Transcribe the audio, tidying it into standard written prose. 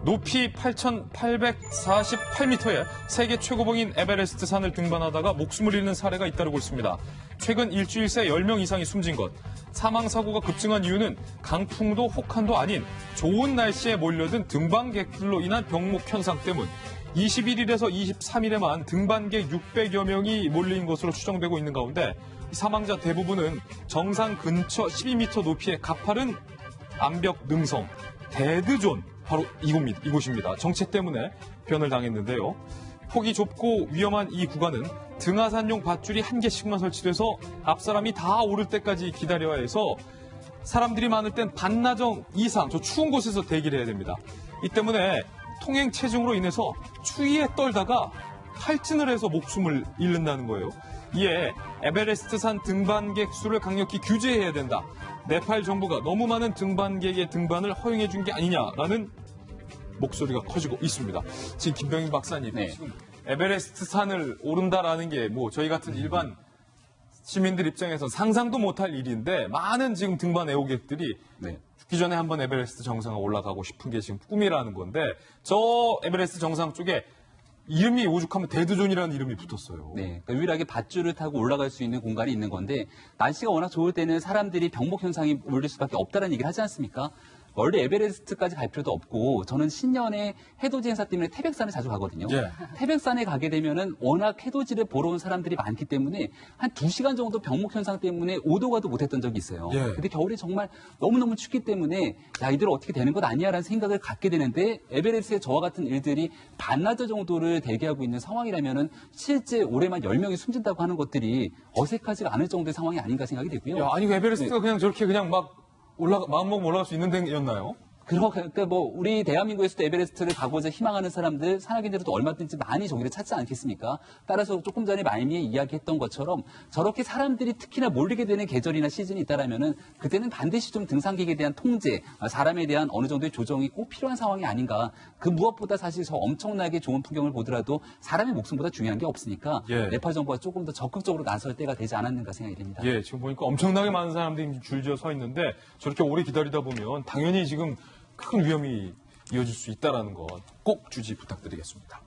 높이 8,848m의 세계 최고봉인 에베레스트 산을 등반하다가 목숨을 잃는 사례가 잇따르고 있습니다. 최근 일주일 새 10명 이상이 숨진 것. 사망사고가 급증한 이유는 강풍도 혹한도 아닌 좋은 날씨에 몰려든 등반객들로 인한 병목 현상 때문. 21일에서 23일에만 등반객 600여 명이 몰린 것으로 추정되고 있는 가운데 사망자 대부분은 정상 근처 12m 높이의 가파른 암벽 능성, 데드존, 바로 이곳입니다. 정체 때문에 변을 당했는데요. 폭이 좁고 위험한 이 구간은 등하산용 밧줄이 한 개씩만 설치돼서 앞사람이 다 오를 때까지 기다려야 해서 사람들이 많을 땐 반나절 이상 저 추운 곳에서 대기를 해야 됩니다. 이 때문에 통행 체증으로 인해서 추위에 떨다가 탈진을 해서 목숨을 잃는다는 거예요. 이에 에베레스트산 등반객 수를 강력히 규제해야 된다. 네팔 정부가 너무 많은 등반객의 등반을 허용해 준 게 아니냐라는 목소리가 커지고 있습니다. 지금 김병희 박사님, 지금 에베레스트 산을 오른다라는 게 뭐 저희 같은 일반 시민들 입장에서 상상도 못할 일인데 많은 지금 등반 애호객들이 죽기 전에 한번 에베레스트 정상에 올라가고 싶은 게 지금 꿈이라는 건데 저 에베레스트 정상 쪽에 이름이 오죽하면 데드존이라는 이름이 붙었어요. 네, 그러니까 유일하게 밧줄을 타고 올라갈 수 있는 공간이 있는 건데 날씨가 워낙 좋을 때는 사람들이 병목 현상이 몰릴 수밖에 없다는 얘기를 하지 않습니까? 원래 에베레스트까지 갈 필요도 없고 저는 신년에 해돋이 행사 때문에 태백산을 자주 가거든요. 태백산에 가게 되면은 워낙 해돋이를 보러 온 사람들이 많기 때문에 한 2시간 정도 병목 현상 때문에 오도 가도 못했던 적이 있어요. 근데 겨울에 정말 너무너무 춥기 때문에 야 이들 어떻게 되는 것 아니야라는 생각을 갖게 되는데 에베레스트의 저와 같은 일들이 반나절 정도를 대기하고 있는 상황이라면은 실제 올해만 10명이 숨진다고 하는 것들이 어색하지가 않을 정도의 상황이 아닌가 생각이 되고요. 야, 아니 에베레스트가 그냥 저렇게 그냥 막 마음먹으면 올라갈 수 있는 데였나요? 그러니까 뭐 우리 대한민국에서도 에베레스트를 가고자 희망하는 사람들, 산악인들도 얼마든지 많이 저기를 찾지 않겠습니까? 따라서 조금 전에 말미에 이야기했던 것처럼 저렇게 사람들이 특히나 몰리게 되는 계절이나 시즌이 있다라면은 그때는 반드시 좀 등산객에 대한 통제, 사람에 대한 어느 정도의 조정이 꼭 필요한 상황이 아닌가. 그 무엇보다 사실 저 엄청나게 좋은 풍경을 보더라도 사람의 목숨보다 중요한 게 없으니까 네팔 정부가 조금 더 적극적으로 나설 때가 되지 않았는가 생각이 됩니다. 지금 보니까 엄청나게 많은 사람들이 줄지어 서 있는데 저렇게 오래 기다리다 보면 당연히 지금 큰 위험이 이어질 수 있다는 것 꼭 주의 부탁드리겠습니다.